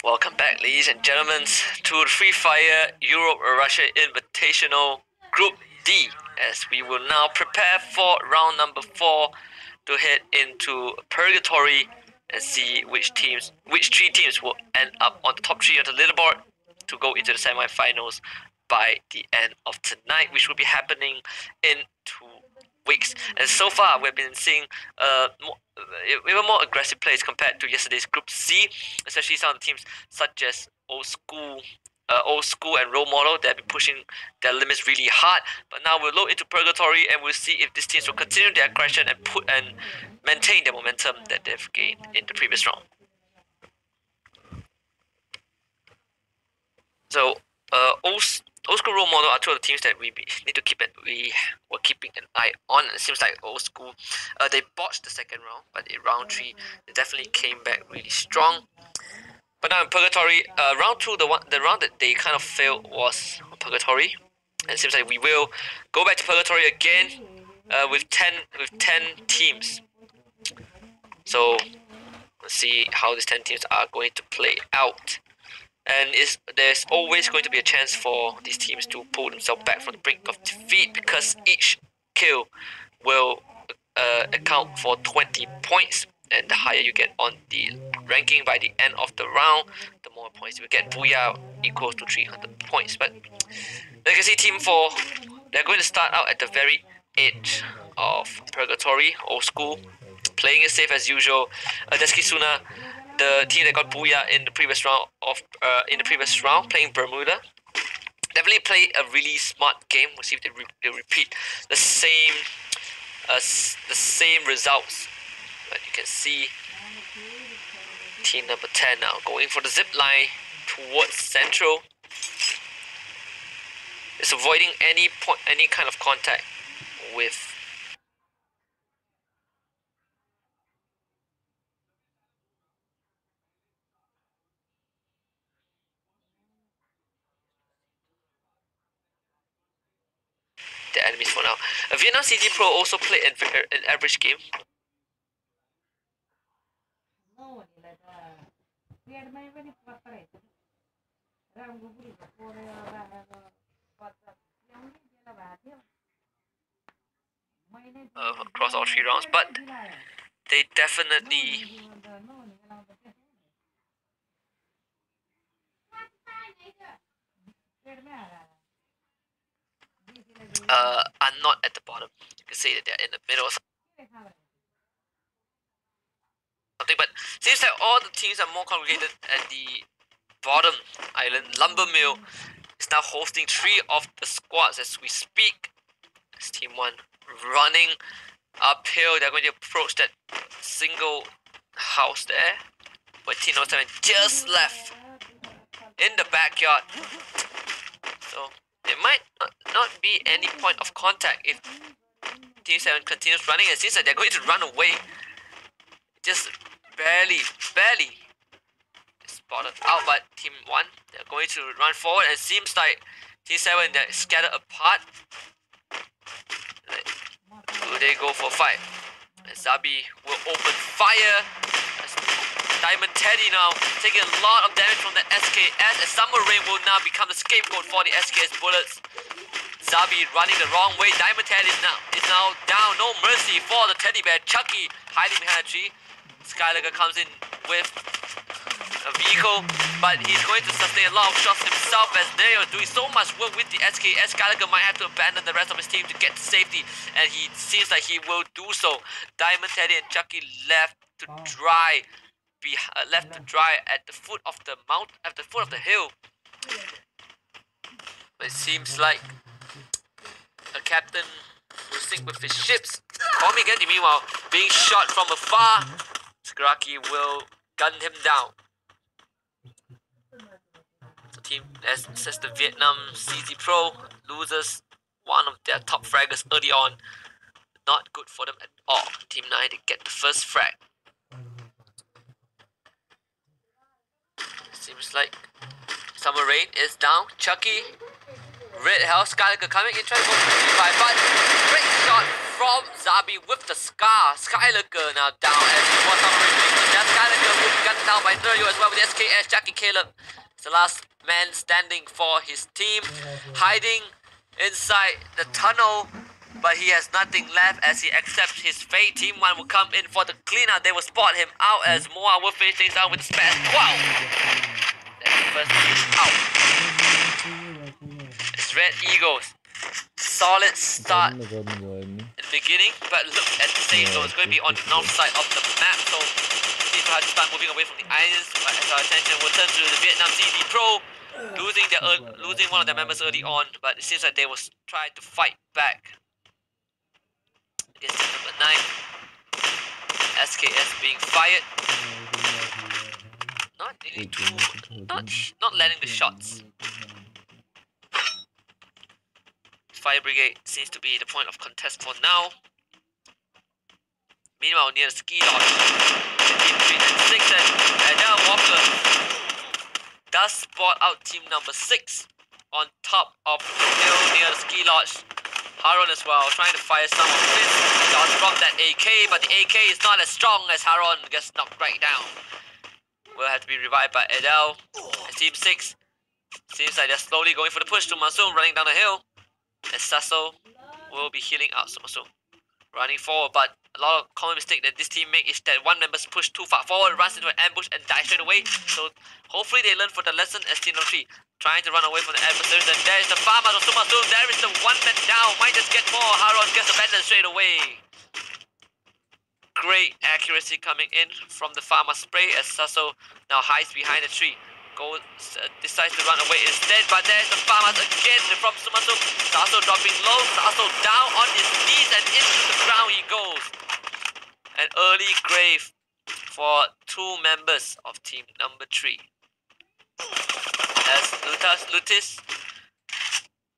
Welcome back, ladies and gentlemen, to the Free Fire Europe Russia Invitational Group D, as we will now prepare for round number 4 to head into Purgatory and see which three teams will end up on the top 3 of the leaderboard to go into the semi-finals by the end of tonight, which will be happening in 2 weeks. And so far, we've been seeing even more aggressive plays compared to yesterday's Group C, especially some of the teams such as Old School and Role Model that have been pushing their limits really hard. But now we'll load into Purgatory and we'll see if these teams will continue their aggression and maintain the momentum that they've gained in the previous round. So, Old School Role Model are two of the teams that we need to keep we were keeping an eye on. It seems like Old School, they botched the second round, but in round 3, they definitely came back really strong. But now in Purgatory, round 2, the round that they kind of failed was Purgatory, and it seems like we will go back to Purgatory again with 10 teams. So let's see how these 10 teams are going to play out. And there's always going to be a chance for these teams to pull themselves back from the brink of defeat, because each kill will account for 20 points, and the higher you get on the ranking by the end of the round, the more points you will get. Booyah equals to 300 points. But Legacy Team 4, they're going to start out at the very edge of Purgatory, Old School, playing it safe as usual. Deskisuna, the team that got Booyah in the previous round, playing Bermuda, definitely played a really smart game. We'll see if they repeat the same results. But you can see team number 10 now going for the zip line towards Central. It's avoiding any kind of contact with the enemies for now. Vietnam CG Pro also played an average game. Across all 3 rounds, but they definitely are not at the bottom. You can say that they're in the middle or something, but seems like all the teams are more congregated at the bottom island. Lumber Mill is now hosting 3 of the squads as we speak. It's Team 1 running uphill. They're going to approach that single house there, but Team 7 just left in the backyard. So there might not be any point of contact if Team 7 continues running. It seems like they're going to run away. Just barely spotted out by Team 1. They're going to run forward, and it seems like Team 7, they're scattered apart. they go for a fight. Zabi will open fire. Diamond Teddy now taking a lot of damage from the SKS, and Summer Rain will now become the scapegoat for the SKS bullets. Zabi running the wrong way. Diamond Teddy is now down. No mercy for the teddy bear. Chucky hiding behind a tree. Skylager comes in with a vehicle, but he's going to sustain a lot of shots himself as they are doing so much work with the SKS. Skylager might have to abandon the rest of his team to get to safety, and he seems like he will do so. Diamond Teddy and Chucky left to dry at the foot of the hill. But it seems like a captain will sink with his ships. Tommy Genji, meanwhile, being shot from afar. Sakuraki will gun him down. The team, as says the Vietnam CZ Pro, loses one of their top fraggers early on. Not good for them at all. Team 9 to get the first frag. Seems like Summer Rain is down. Chucky, Red Hell, Skylager coming in, trying to go for 3-5, but great shot from Zabi with the Scar. Skylager now down as it was Summer Rain being down. Skylager will be gunned down by Neryo as well with the SKS. Jackie Caleb is the last man standing for his team, hiding inside the tunnel, but he has nothing left as he accepts his fate. Team 1 will come in for the cleanup. They will spot him out as Moa will finish things out with the spaz. Wow! That's the first team out. It's Red Eagles. Solid start in the beginning, but look at the safe zone. It's going to be on the north side of the map, so teams will have to start moving away from the islands. But as our attention will turn to the Vietnam CZ Pro, losing one of their members early on, but it seems like they will try to fight back. Against team number 9. SKS being fired. Not letting the shots. Fire Brigade seems to be the point of contest for now. Meanwhile, near the ski lodge, team 3 and 6 and now Walker does spot out team number 6 on top of the hill near the ski lodge. Haron as well, trying to fire some of his shots from that AK, but the AK is not as strong as Haron, gets knocked right down. Will have to be revived by Adele. And team 6 seems like they're slowly going for the push to Masum, running down the hill. And Sasso will be healing out Masum, running forward, but a lot of common mistake that this team make is that one member's push too far forward, runs into an ambush and dies straight away. So hopefully they learn from the lesson as team number 3 trying to run away from the adversaries. And there is the farmer of Sumasum. There is the one man down. Might just get more. Haron gets abandoned straight away. Great accuracy coming in from the farmer spray as Sasso now hides behind a tree. Decides to run away instead, but there's the farmers again from Sumasum. Sasso dropping low. Sasso down on his knees and into the ground he goes. An early grave for 2 members of team number 3. As Lutis,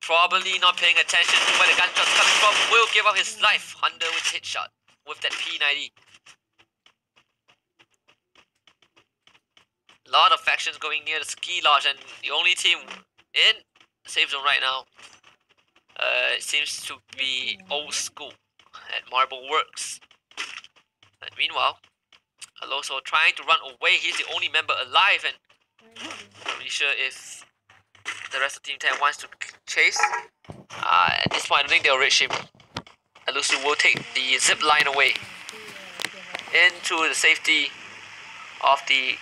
probably not paying attention to where the gunshot's coming from, will give up his life under with a headshot with that P90. A lot of factions going near the ski lodge, and the only team in safe zone right now seems to be Old School at Marble Works. And meanwhile, Alonso trying to run away. He's the only member alive, and not really sure if the rest of Team 10 wants to chase. At this point, I don't think they'll reach him. Alonso will take the zip line away into the safety of the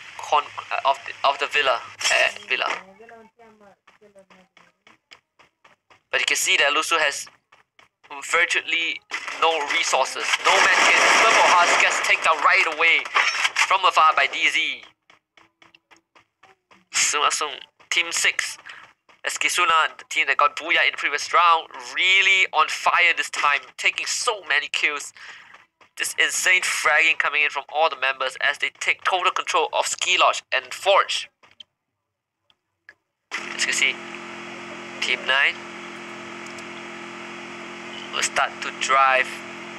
villa. But you can see that Lusu has virtually no resources. No man can. Purple Hearts gets taken out right away from afar by DZ. Sumasung, Team 6. Eskisuna, the team that got Booyah in the previous round, really on fire this time, taking so many kills. This insane fragging coming in from all the members as they take total control of Ski Lodge and Forge. As you can see, Team 9 will start to drive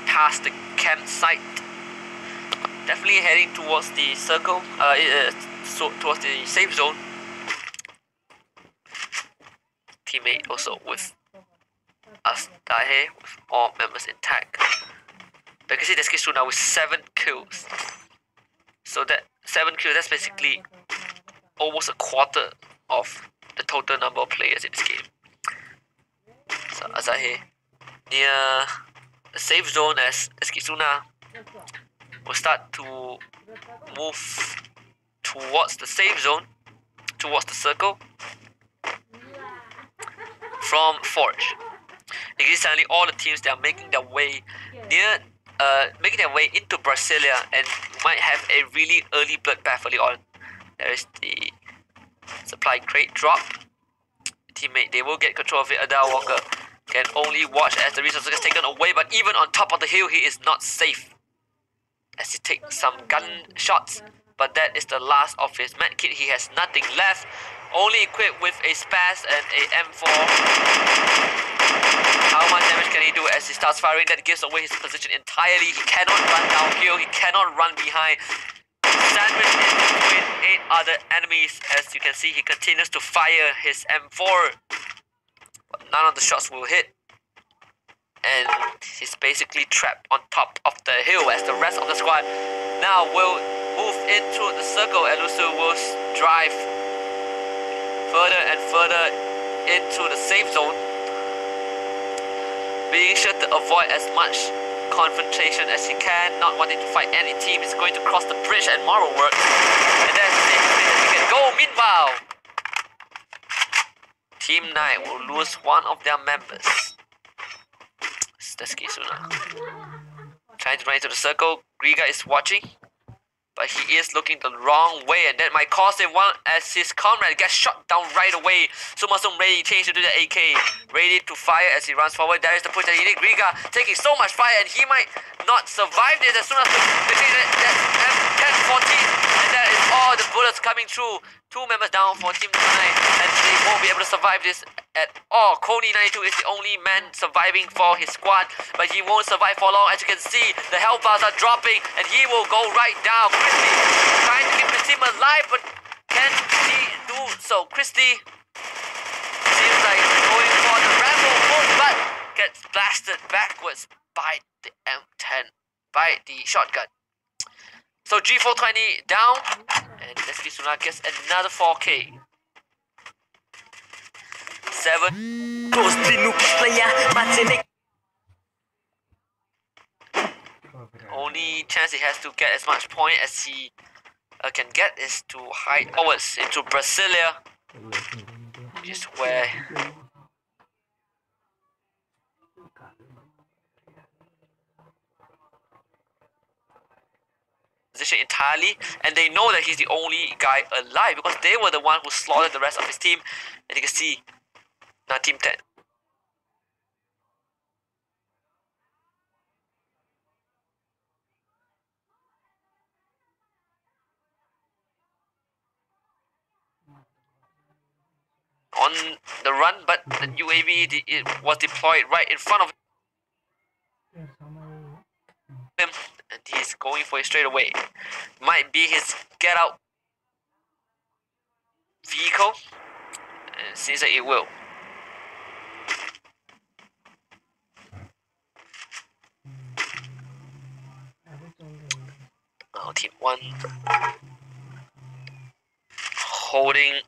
past the campsite. Definitely heading towards the circle, towards the safe zone. Teammate also with us Dahe, with all members intact. But you can see Desuki now with 7 kills. So that 7 kills, that's basically almost a quarter of the total number of players in this game. So Asahi near the safe zone as Kitsuna will start to move towards the safe zone, towards the circle from Forge. You can see suddenly all the teams that are making their way into Brasilia, and might have a really early bloodbath early on. There is the supply crate drop. Teammate, they will get control of it. Adele Walker can only watch as the resources get taken away, but even on top of the hill, he is not safe as he takes some gun shots. But that is the last of his medkit. He has nothing left, only equipped with a Spaz and a M4. How much damage can he do as he starts firing? That gives away his position entirely. He cannot run downhill, he cannot run behind. Sandwiched in between 8 other enemies. As you can see, he continues to fire his M4, but none of the shots will hit. And he's basically trapped on top of the hill as the rest of the squad now will move into the circle. Elusu will drive further and further into the safe zone, being sure to avoid as much confrontation as he can, not wanting to fight any team. Is going to cross the bridge at Morrow Works, and that's the safest place that he can go. Meanwhile, Team 9 will lose one of their members. That's Kitsuna. Trying to run into the circle. Griga is watching, but he is looking the wrong way, and that might cost him one as his comrade gets shot down right away. Sumasum ready changed to the AK, ready to fire as he runs forward. There is the push that he needs. Griga taking so much fire, and he might not survive this as soon as the M1014, and that is all the bullets coming through. 2 members down for Team 9, and they won't be able to survive this at all. Kony92 is the only man surviving for his squad, but he won't survive for long. As you can see, the health bars are dropping, and he will go right down. Christie trying to keep the team alive, but can he do so? Christie seems like going for the Rambo move, but gets blasted backwards by the M10, by the shotgun. So G420 down, and Kitsuna gets another 4K. 7. Only chance he has to get as much point as he can get is to hide forwards into Brasilia, which is where position entirely, and they know that he's the only guy alive because they were the one who slaughtered the rest of his team. And you can see now Team 10 on the run, but the UAV it was deployed right in front of him, and he's going for it straight away. Might be his get out vehicle, and it seems like it will. Now Team 1 holding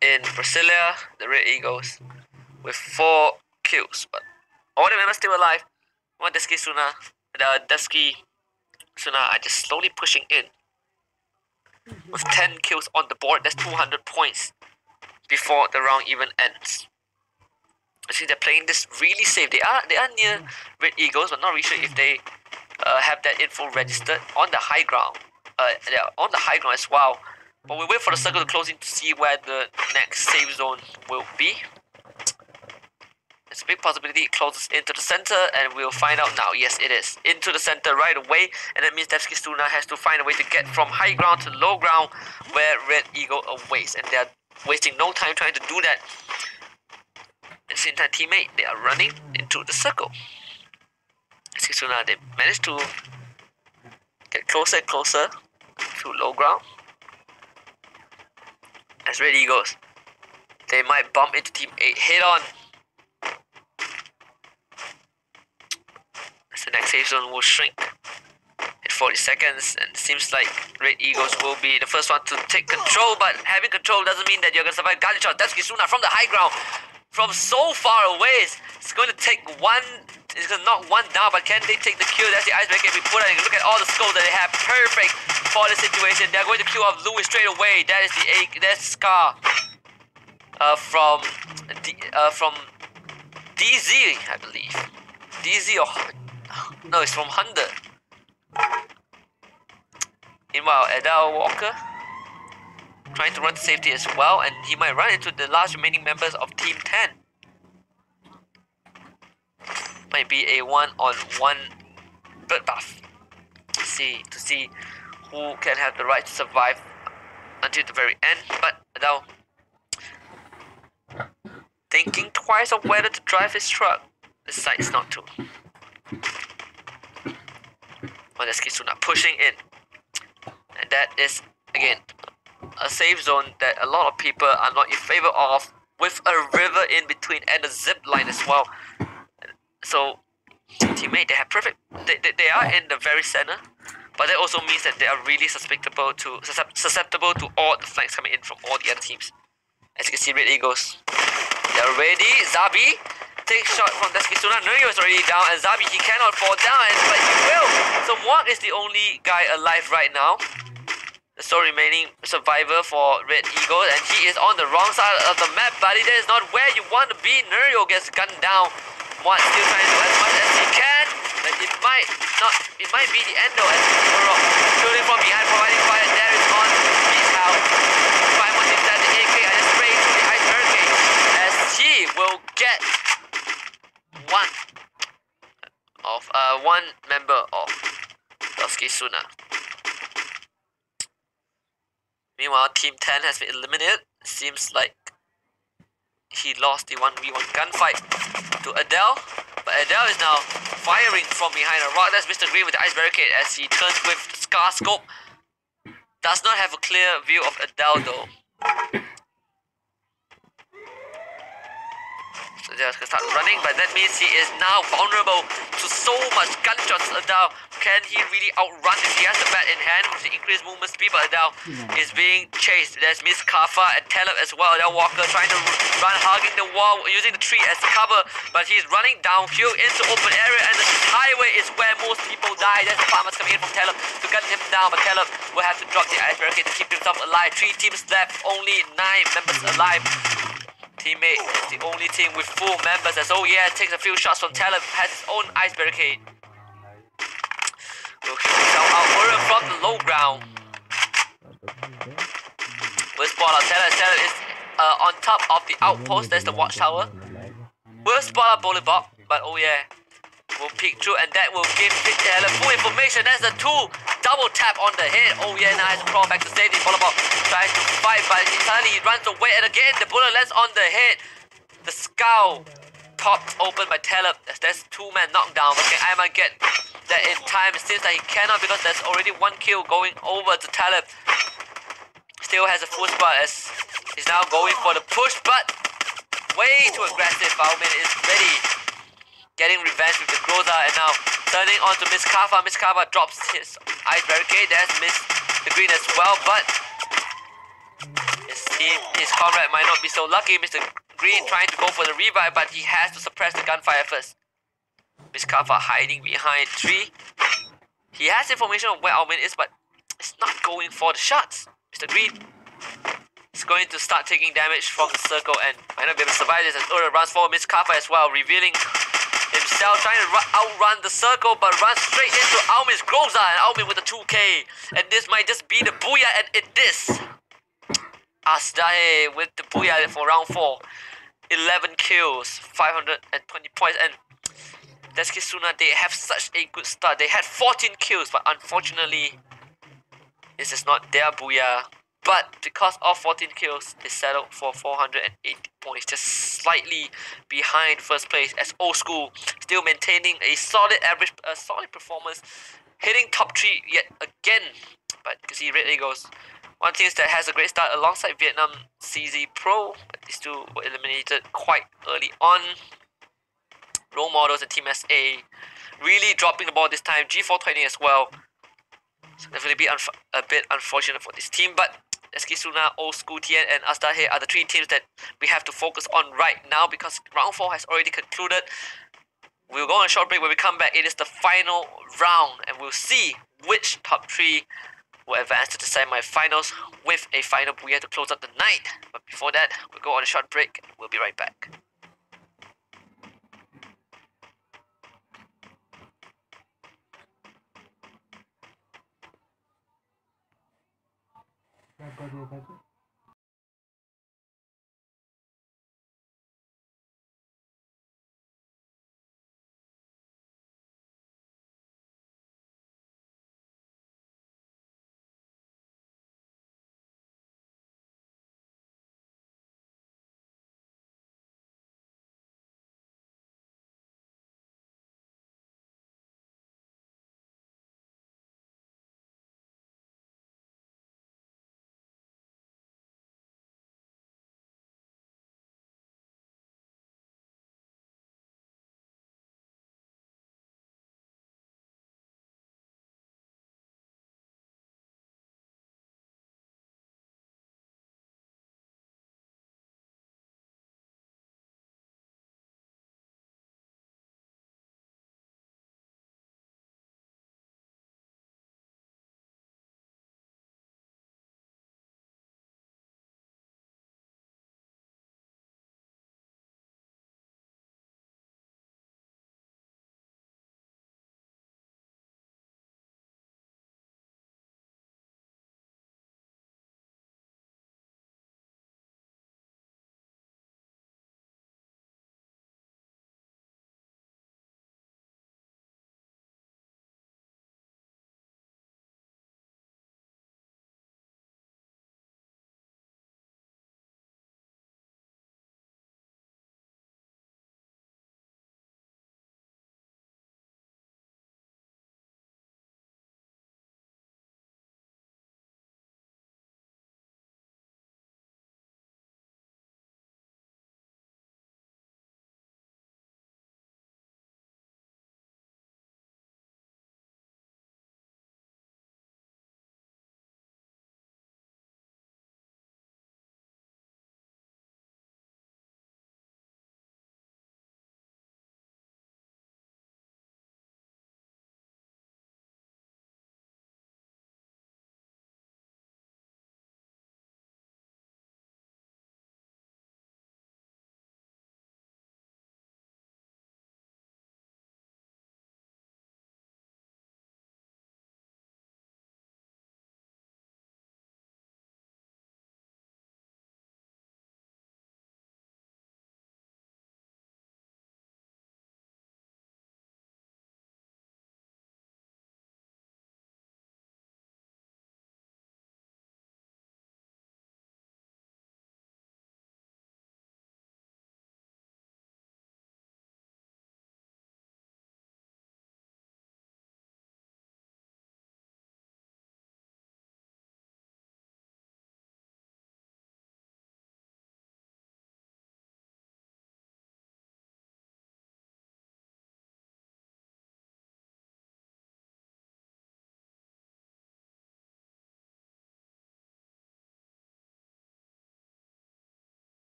in Brasilia, the Red Eagles, with 4 kills, but all the members still alive. One Desuki Suna are just slowly pushing in with 10 kills on the board. That's 200 points before the round even ends. I see they're playing this really safe. They are near Red Eagles, but not really sure if they have that info registered on the high ground. They're on the high ground as well. But we wait for the circle to close in to see where the next safe zone will be. There's a big possibility it closes into the center, and we'll find out now. Yes, it is. Into the center right away, and that means Desuki Suna has to find a way to get from high ground to low ground where Red Eagle awaits, and they're wasting no time trying to do that. At the same time, teammate, they are running into the circle. Desuki Suna, they managed to get closer and closer to low ground. As Red Eagles, they might bump into Team 8 head on. So next safe zone will shrink in 40 seconds, and it seems like Red Eagles will be the first one to take control, but having control doesn't mean that you're going to survive. Gun shot, that's Kisuna from the high ground. From so far away, it's going to take one, it's going to knock one down, but can they take the kill? That's the icebreaker we put on. You can look at all the scopes that they have, perfect for the situation. They're going to kill off Louis straight away. That is that's Scar from DZ, I believe. DZ or no, it's from Hunter. Meanwhile, Adele Walker trying to run to safety as well, and he might run into the last remaining members of Team 10. Might be a one-on-one bloodbath to see who can have the right to survive until the very end. But Adele thinking twice of whether to drive his truck, decides not to. Oh, that's Kisuna pushing in, and that is again a safe zone that a lot of people are not in favor of, with a river in between and a zip line as well. So teammate, they have perfect, they are in the very center, but that also means that they are really susceptible to all the flanks coming in from all the other teams. As you can see, Red Eagles, they're ready. Zabi takes shot from Deskisuna. Nurio is already down, and Zabi, he cannot fall down, but he will. So Mwak is the only guy alive right now, the sole remaining survivor for Red Eagles, and he is on the wrong side of the map, buddy. That is not where you want to be. Nurio gets gunned down. Mwak still trying to do as much as he can, but it might be the end though, as Murok shooting from behind, providing fire. There is on his house. Find one inside the AK and just spraying through the ice hurricane, as he will get one member of Deskisuna. Meanwhile, Team 10 has been eliminated. Seems like he lost the 1v1 gunfight to Adele, but Adele is now firing from behind a rock. That's Mr. Green with the ice barricade as he turns with Scar scope. Does not have a clear view of Adele though. So Adele's gonna start running, but that means he is now vulnerable to so much gunshots. Adele, can he really outrun if he has the bat in hand with the increased movement speed? But Adele is being chased. There's Miss Kafa and Taleb as well. Adele Walker trying to run, hugging the wall, using the tree as cover, but he's running downhill into open area, and the highway is where most people die. There's the farmers coming in from Taleb to gun him down, but Taleb will have to drop the ice barricade to keep himself alive. 3 teams left, only 9 members alive. Teammate is the only team with full members, as oh yeah, takes a few shots from Taleb, has his own ice barricade. Will kill himself out from the low ground. We'll spot out Taleb is on top of the outpost. There's the watchtower. We'll spot out Boulevard, but oh yeah, we'll peek through, and that will give Taleb full information. That's the 2 double tap on the head. Oh yeah, now has to crawl back to safety. Boulevard tries to fight, but suddenly he runs away, and again the bullet lands on the head. The skull popped open by Taleb. There's 2 men knocked down. Okay, I might get that in time. It seems that he cannot, because there's already 1 kill going over to Taleb. Still has a full spot as he's now going for the push, but way too aggressive. Bauman is ready, getting revenge with the Groza, and now turning on to Miss Kafa. Miss Kafa drops his ice barricade. There's Miss the Green as well, but his comrade might not be so lucky. Mr. Green trying to go for the revive, but he has to suppress the gunfire first. Miss Kafa hiding behind tree. He has information of where Almin is, but it's not going for the shots. Mr. Green is going to start taking damage from the circle and might not be able to survive this, as Ura runs forward. Miss Kafa as well, revealing himself, trying to outrun the circle, but runs straight into Almin's Groza, and Almin with a 2k. And this might just be the booyah, and it is. Asdahe with the booyah for round 4. 11 kills, 520 points, and Deskisuna, they have such a good start. They had 14 kills, but unfortunately, this is not their booyah. But because of 14 kills, they settled for 480 points, just slightly behind first place, as Old School still maintaining a solid average, a solid performance, hitting top 3 yet again. But you can see Red Eagles, one team that has a great start alongside Vietnam CZ Pro, but these 2 were eliminated quite early on. Role models and Team SA. really dropping the ball this time. G420 as well. So definitely be a bit unfortunate for this team, but Eskisuna, Old School, TN, and Astahe are the three teams that we have to focus on right now because round 4 has already concluded. We'll go on a short break. When we come back, it is the final round, and we'll see which top 3 will advance to the semi-finals with a final booyah to close up the night. But before that, we'll go on a short break, and we'll be right back.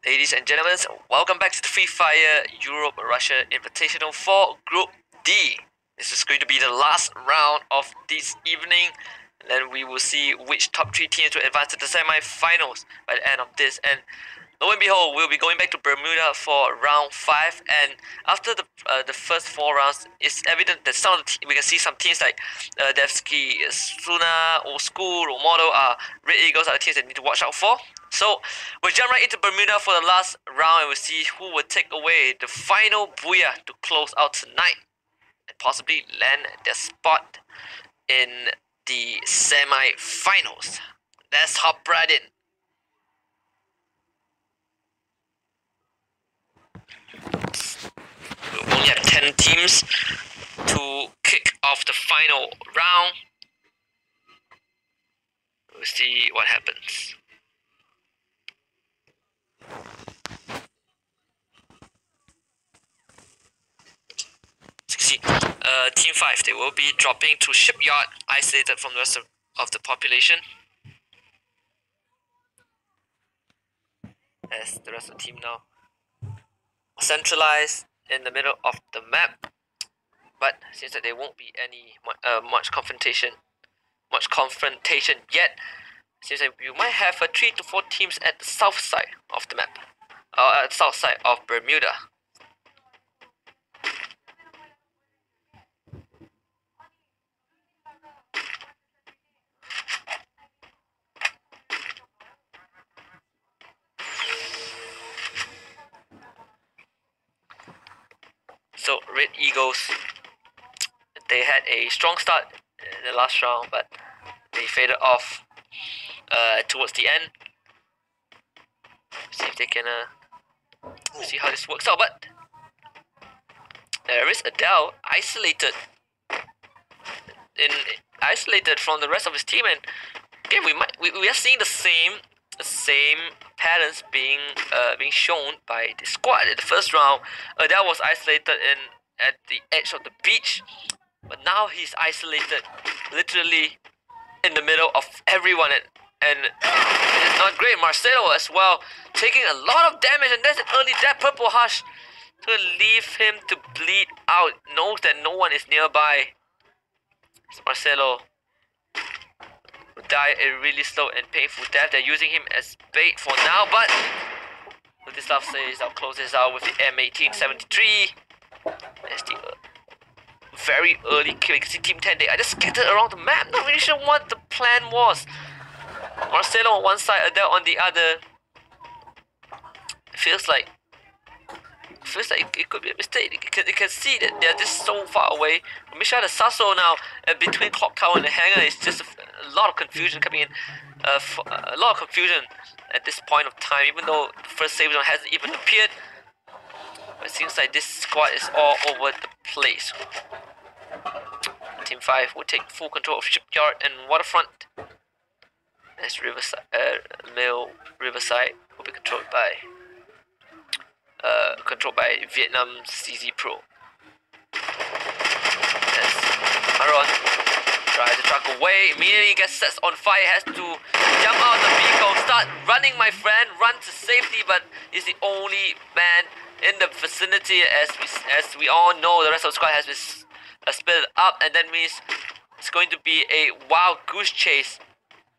Ladies and gentlemen, welcome back to the Free Fire Europe Russia Invitational for Group D. This is going to be the last round of this evening, and then we will see which top 3 teams will advance to the semi-finals by the end of this. And lo and behold, we'll be going back to Bermuda for round 5, and after the first 4 rounds, it's evident that some of the we can see some teams like Devsky, Suna, Old School, Role Model, Red Eagles are the teams that need to watch out for. So we'll jump right into Bermuda for the last round, and we'll see who will take away the final booyah to close out tonight and possibly land their spot in the semi-finals. Let's hop right in. We only have 10 teams to kick off the final round. We'll see what happens. See, Team 5, they will be dropping to Shipyard, isolated from the rest of the population, as the rest of the team now centralized in the middle of the map. But seems that there won't be any much confrontation yet. Seems like you might have 3 to 4 teams at the south side of the map, at the south side of Bermuda. So Red Eagles, they had a strong start in the last round, but they faded off towards the end. See if they can see how this works out. But there is Adele isolated from the rest of his team, and again we are seeing the same patterns being shown by the squad. In the first round, Adele was isolated at the edge of the beach, but now he's isolated literally in the middle of everyone, and it's not great. Marcelo as well, taking a lot of damage, and there's an early death. Purple Hush to leave him to bleed out, knows that no one is nearby. So Marcelo will die a really slow and painful death. They're using him as bait for now, but Vladislav says I'll close this out with the M1873. That's the very early kill. You can see Team 10, they are just scattered around the map. Not really sure what the plan was. Marcelo on one side, Adele on the other. Feels like it could be a mistake. You can see that they're just so far away. Misha the Sasso now, between Clock Tower and the hangar, is just a lot of confusion coming in. A lot of confusion at this point of time, even though the first save zone hasn't even appeared. But it seems like this squad is all over the place. Team 5 will take full control of Shipyard and Waterfront. As Riverside will be controlled by Vietnam CZ Pro. As Haron tries to truck away, immediately gets set on fire, has to jump out of the vehicle, start running, my friend, run to safety, but he's the only man in the vicinity. As we all know, the rest of the squad has been split up, and that means it's going to be a wild goose chase,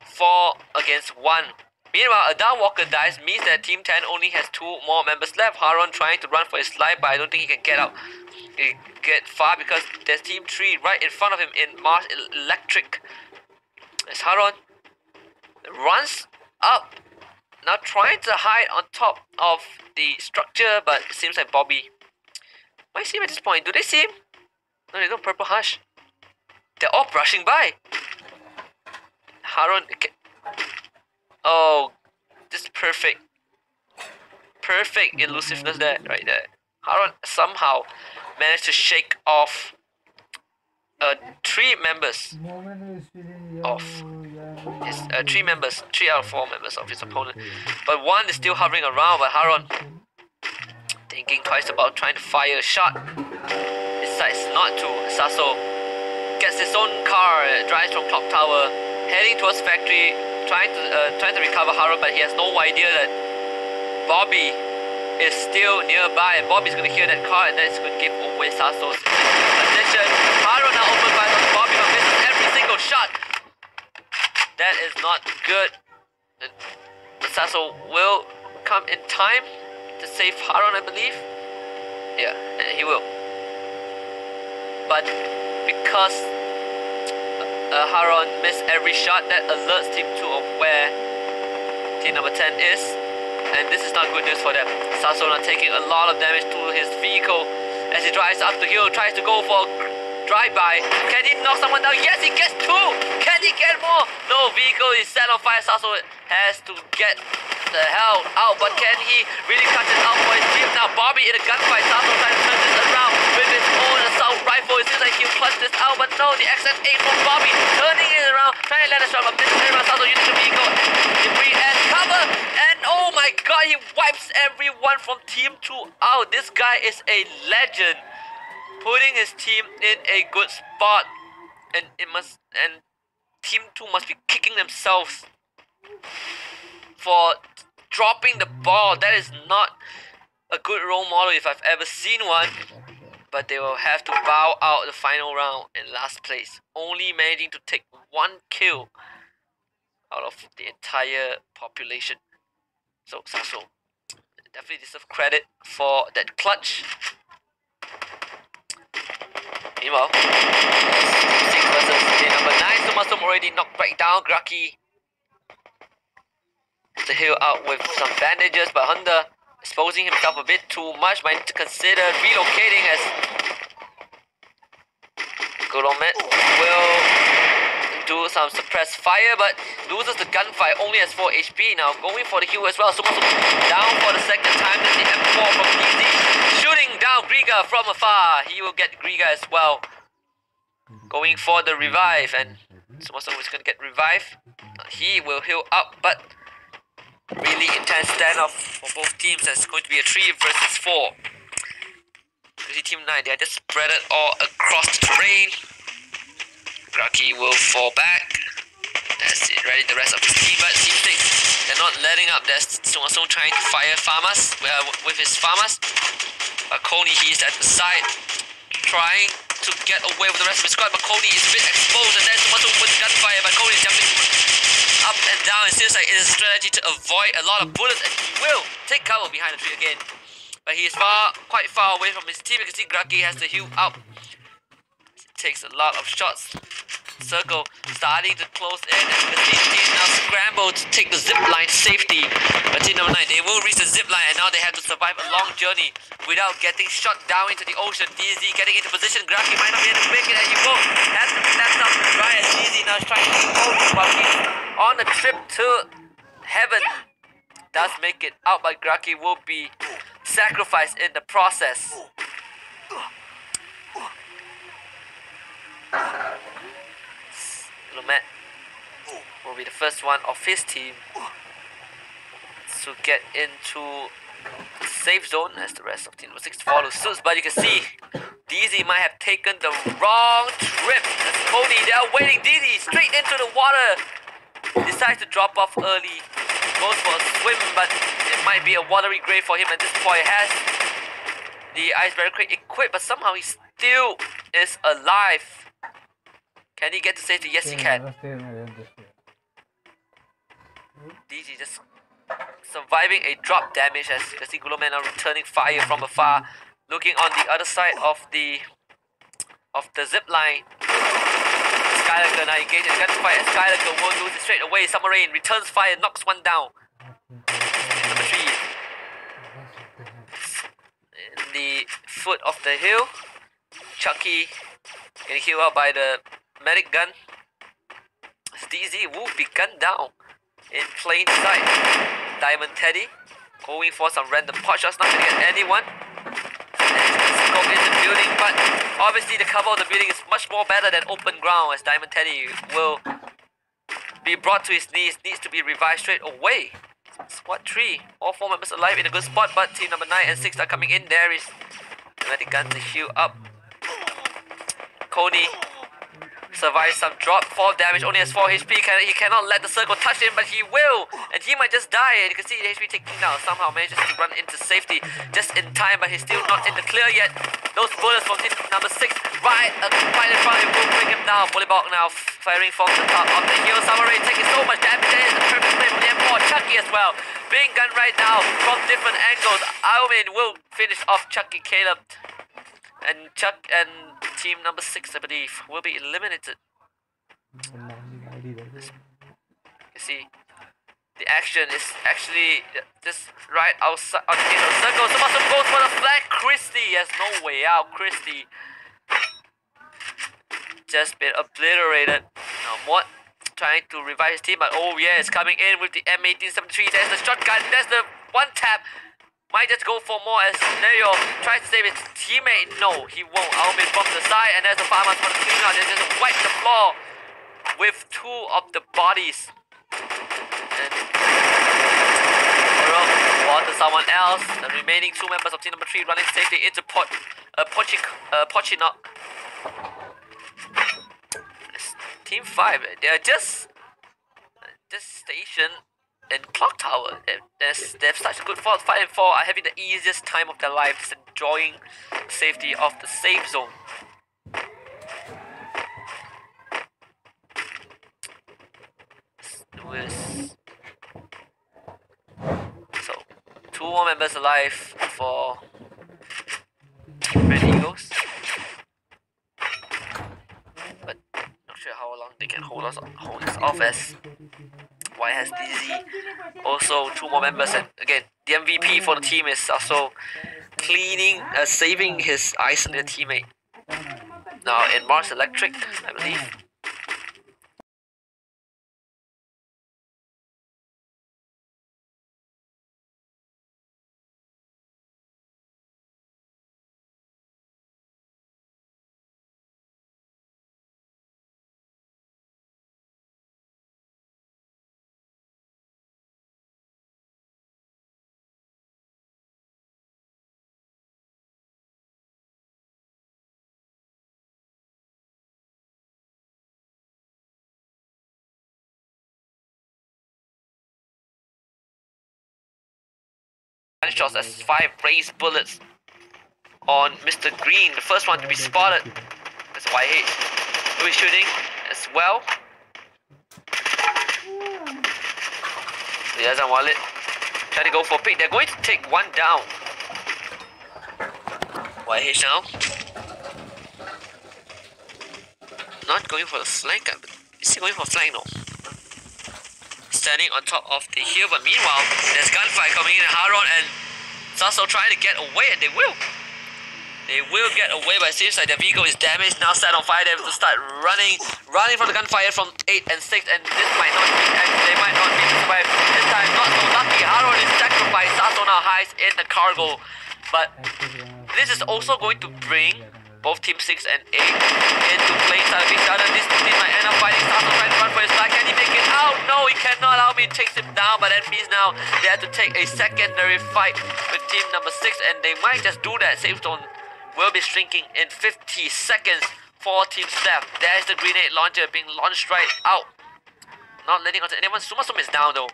4 against 1. Meanwhile, a down walker dies, means that Team 10 only has 2 more members left. Haron trying to run for his life, but I don't think he can get out. He get far because there's Team 3 right in front of him in Mars Electric. As Haron runs up, now trying to hide on top of the structure, but it seems like Bobby might see him at this point. Do they see him? No, they don't. Purple Hush. They're all brushing by. Haron. Oh, this is perfect. Perfect elusiveness there, right there. Haron somehow managed to shake off 3 members of his 3 out of 4 members of his opponent. But 1 is still hovering around, but Haron, thinking twice about trying to fire a shot, decides not to. Sasso gets his own car, drives from Clock Tower, heading towards factory, trying to recover Haron, but he has no idea that Bobby is still nearby, and Bobby's going to hear that car, and that's going to give away Sasso's position. Haron now open fire on Bobby, but misses every single shot. That is not good. But Sasso will come in time to save Haron, I believe. Yeah, and he will. But because Haron missed every shot, that alerts Team 2 of where Team number 10 is. And this is not good news for them. Sasso now taking a lot of damage to his vehicle as he drives up the hill, tries to go for a drive-by. Can he knock someone down? Yes, he gets 2! Can he get more? No, vehicle is set on fire. Sasso has to get the hell out, but can he really cut it out for his team? Now Bobby in a gunfight. Sasso trying to turn this around with his own assault rifle. It seems like he'll clutch this out, but no, the XM8 from Bobby turning it around, trying to let a shot, but misses it around. Sasso using the vehicle, debris as cover, and oh my god, he wipes everyone from Team 2 out. This guy is a legend, putting his team in a good spot, and Team 2 must be kicking themselves for dropping the ball. That is not a good role model if I've ever seen one. But they will have to bow out the final round in last place, only managing to take 1 kill out of the entire population. So Sasso definitely deserve credit for that clutch. Meanwhile, 6 versus team number 9. Sumasum already knocked back down. Graki to heal out with some bandages, but Honda exposing himself a bit too much. Might need to consider relocating, as Goromet will do some suppressed fire, but loses the gunfight, only has 4 HP. Now going for the heal as well. Sumasum down for the second time. That's the M4 from PZ, shooting down Griga from afar. He will get Griga as well. Going for the revive, and Sumasum is going to get revive. He will heal up, but really intense standoff for both teams. It's going to be a 3 versus 4. You see Team 9, they are just spread it all across the terrain. Graki will fall back. That's it, ready the rest of his team, but seems like they're not letting up. There's Sumasum trying to fire farmers with his farmers. But Coney, he is at the side, trying to get away with the rest of his squad, but Coney is a bit exposed, and then Sumasum with gunfire, but Coney is jumping up and down. It seems like it is a strategy to avoid a lot of bullets, and he will take cover behind the tree again. But he is quite far away from his team. You can see Graki has to heal up. It takes a lot of shots. Circle starting to close in, and the team now scramble to take the zip line to safety. But team number 9, they will reach the zip line, and now they have to survive a long journey without getting shot down into the ocean. DZ getting into position. Graki might not be able to make it, and he will have to snap up to dry, as DZ now is trying to take over while he's on a trip to heaven. does make it out, but Graki will be sacrificed in the process. Lumet will be the first one of his team to get into the safe zone as the rest of team number 6 follows suit. But you can see DZ might have taken the wrong trip. As Cody, they are waiting. DZ straight into the water. Decides to drop off early. Goes for a swim, but it might be a watery grave for him at this point. Has the ice barricade equipped, but somehow he still is alive. Can he get to safety? Yes, he can. DZ just surviving a drop damage as you can see Guloman are returning fire from afar. Looking on the other side of the zip line. Skylaker now engaged in gunfight and Skylaker will lose it straight away. Submarine returns fire, knocks one down. Number 3. In the foot of the hill. Chucky getting healed out by the medic gun. DZ will be gunned down in plain sight. Diamond Teddy going for some random pot shots, not going to get anyone. Go in the building, but obviously the cover of the building is much more better than open ground as Diamond Teddy will be brought to his knees, needs to be revived straight away. Squad 3, all 4 members alive in a good spot, but team number 9 and 6 are coming in. There is the medic gun to heal up. Coney survives some drop, 4 damage, only has 4 HP. He cannot let the circle touch him, but he will, and he might just die. And you can see the HP taking down. Somehow manages to run into safety just in time, but he's still not in the clear yet. Those bullets from team number 6 right in front of him will bring him down. Bullybog now firing from the top of the hill. Submarine taking so much damage. There is a perfect play from the M4. Chucky as well, being gunned right now from different angles. Alvin will finish off Chucky Caleb. And Chuck and team number 6, I believe, will be eliminated. You see, the action is actually just right outside on the edge of the circle. Someone goes for the flag. Christie has no way out. Christie just been obliterated. Now Mott trying to revive his team, but oh yeah, it's coming in with the M1873. There's the shotgun. There's the one tap. Might just go for more as Leo tries to save his teammate. No, he won't. Alvin from the side, and there's the farmers for the clean out. They just wipe the floor with 2 of the bodies. And or to someone else. The remaining 2 members of team number 3 running safely into Pochinok. Team 5, they're just stationed in Clock Tower. They have such a good 5 and 4 are having the easiest time of their life, just enjoying safety of the safe zone. So 2 more members alive for Red Eagles, but not sure how long they can hold this off as White has DZ. Also 2 more members, and again the MVP for the team is also saving his isolated teammate. Now in Mars Electric, I believe. Shots as 5 raised bullets on Mr. Green, the first one to be spotted. That's YH who is shooting as well. He doesn't want it. Trying to go for a pick. They're going to take 1 down. YH now. Not going for the flank, but is he going for flank? No. Standing on top of the hill, but meanwhile there's gunfire coming in at Haron, and it's also trying to get away, and they will. They will get away, but it seems like their vehicle is damaged. Now set on fire. They have to start running from the gunfire from 8 and 6, and this might not be, and they might not be survived. This time, not so lucky. Harold is sacrificed. Sasso now hides in the cargo, but this is also going to bring both Team 6 and 8 into playing side of each other. This team might end up fighting. Sasso trying to run for his life. Can he make it out? No, he cannot. Alvin takes him down, but that means now they have to take a secondary fight with team number 6, and they might just do that. Safe zone will be shrinking in 50 seconds. 4 teams left. There's the grenade launcher being launched right out. Not letting onto anyone. Sumasum is down though.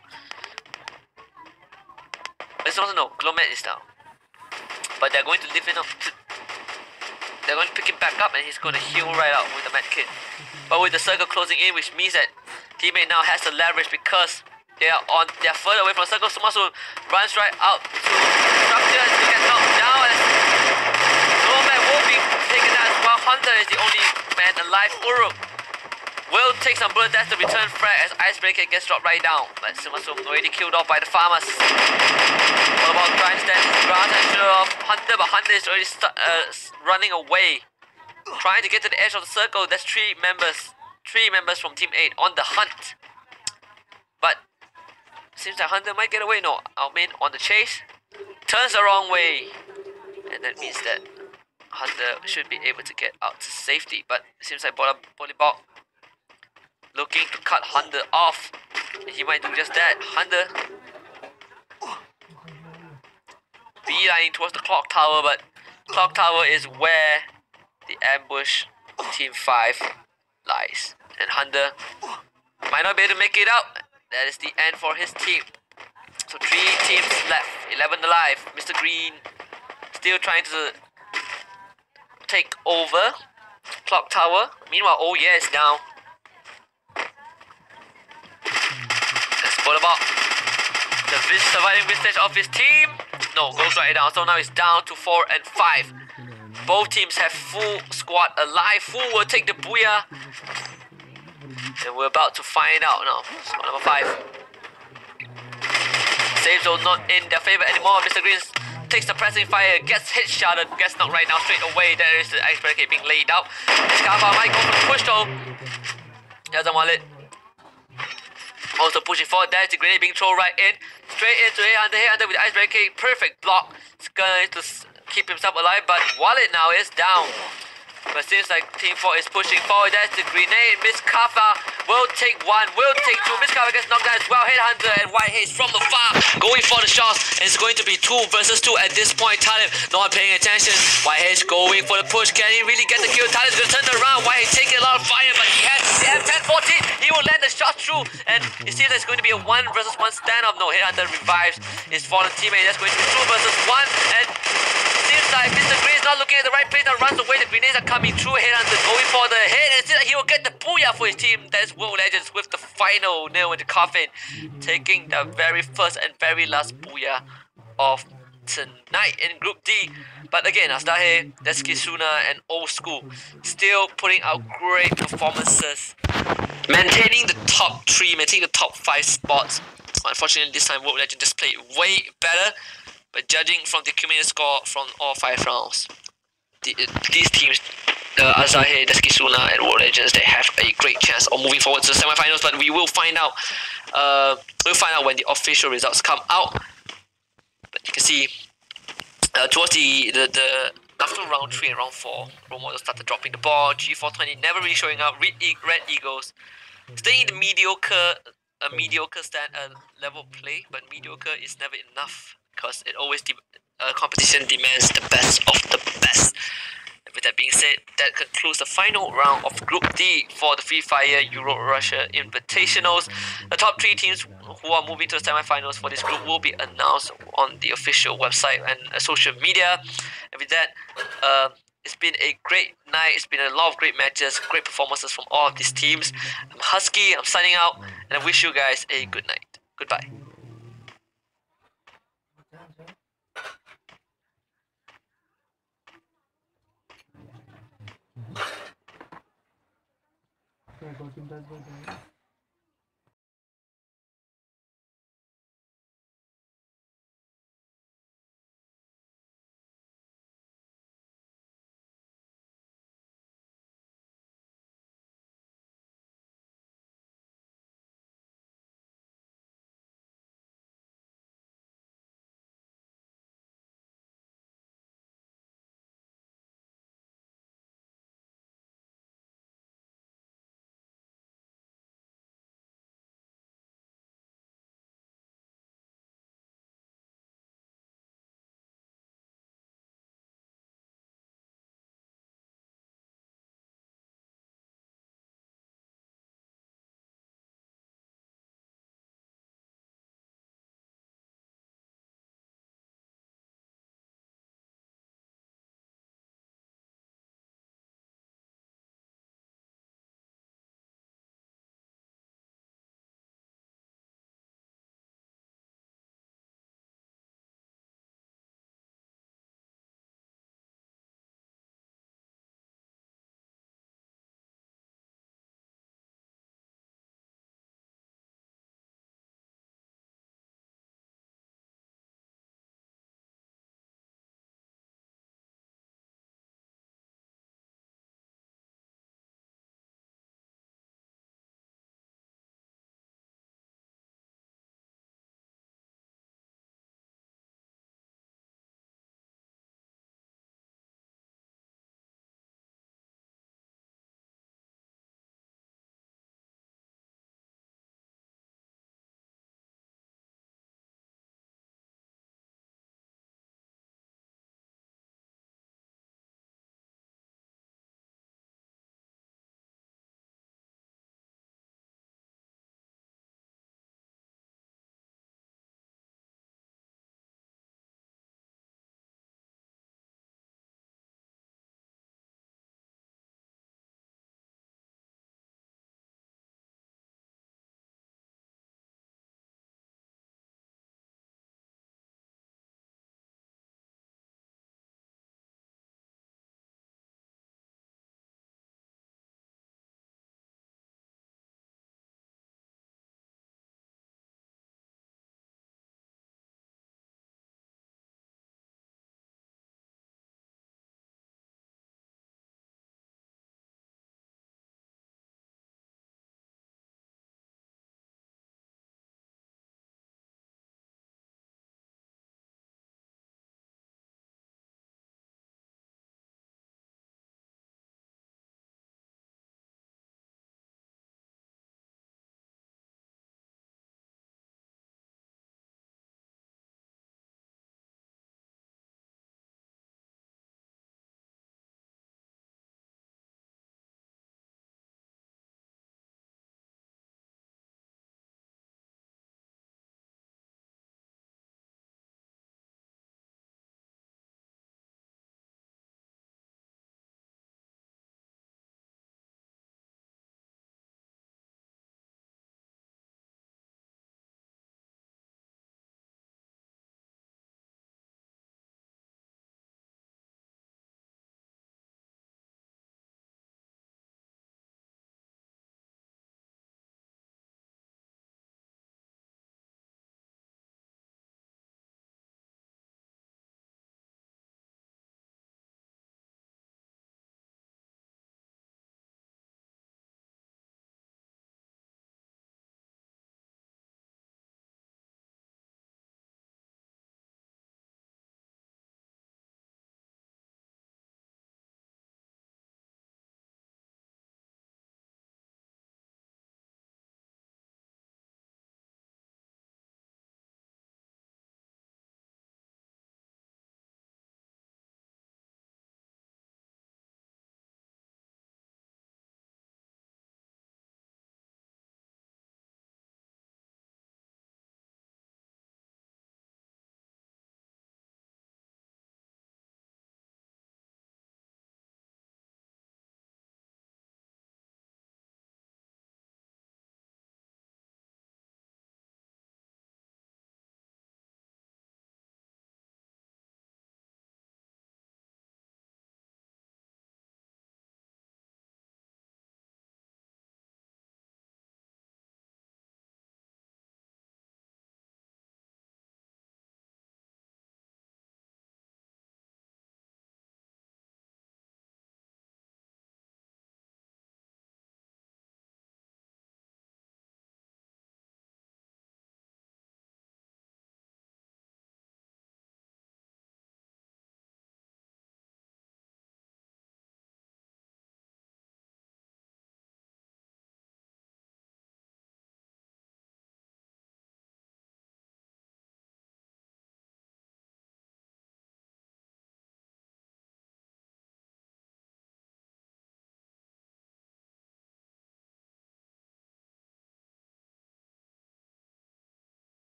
It's also no. Glomet is down. But they're going to lift him up. They're going to pick him back up, and he's going to heal right out with the med kit. But with the circle closing in, which means that teammate now has the leverage because they're further away from the circle. Sumasu runs right out to structure to get knocked down, and Nomad will be taken out as well. Hunter is the only man alive. Uruk will take some bullets. That's the return frag as Icebreaker gets dropped right down. But Sumasu already killed off by the farmers. What about trying to stand his ground and show off Hunter, but Hunter is already running away. Trying to get to the edge of the circle. There's 3 members from Team 8 on the hunt. But seems like Hunter might get away. No, Almin on the chase. Turns the wrong way. And that means that Hunter should be able to get out to safety. But it seems like Bolibok looking to cut Hunter off. And he might do just that. Hunter beelining towards the clock tower, but clock tower is where the ambush of Team 5 lies. And Hunter might not be able to make it out. That is the end for his team. So 3 teams left, 11 alive. Mr. Green still trying to take over clock tower. Meanwhile, oh yeah, it's down. Let's pull about the surviving vistage of his team. No, goes right down. So now it's down to 4 and 5. Both teams have full squad alive. Full will take the booyah. And we're about to find out now. Squad number 5. Safe zone not in their favor anymore. Mr. Green takes the pressing fire, gets hit shotted, gets knocked right now straight away. There is the ice barricade being laid out. Scarpa might go for the push though. Doesn't want it. Also pushing forward. There's the grenade being thrown right in. Straight into Hunter with the ice barricade. Perfect block. It's going to keep himself alive, but Wallet now is down. But seems like Team 4 is pushing forward. That's the grenade. Miss Kafa will take 1, will take 2. Miss Kafa gets knocked down as well. Headhunter and Whitehaze from afar going for the shots. And it's going to be 2 versus 2 at this point. Talib not paying attention. Whitehaze going for the push. Can he really get the kill? Talib's going to turn around. Whitehaze taking a lot of fire, but they have 10-14. He will land the shot through. And it seems like it's going to be a 1 versus 1 standoff. No, Headhunter revives his fallen teammate. That's going to be 2 versus 1. And seems like Mr. Green is not looking at the right place and runs away. The grenades are coming through. Headhunter going for the head, and it seems like he will get the booyah for his team. That is World Legends with the final nail in the coffin, taking the very first and very last booyah of tonight in Group D. But again, Astahe, Deskisuna, and Old School still putting out great performances, maintaining the top 3, maintaining the top 5 spots. Unfortunately, this time World Legends just played way better. But judging from the cumulative score from all 5 rounds, these teams, Asahi, Deskisuna, and World Legends, they have a great chance of moving forward to the semifinals. But we will find out. When the official results come out. But you can see towards the after round 3 and round 4, role models started dropping the ball. G420 never really showing up. Red Eagles staying in the mediocre level play, but mediocre is never enough. Because it always competition demands the best of the best. And with that being said, that concludes the final round of Group D for the Free Fire Euro-Russia Invitationals. The top 3 teams who are moving to the semifinals for this group will be announced on the official website and social media. And with that, it's been a great night. It's been a lot of great matches, great performances from all of these teams. I'm Husky, I'm signing out, and I wish you guys a good night. Goodbye. Go team does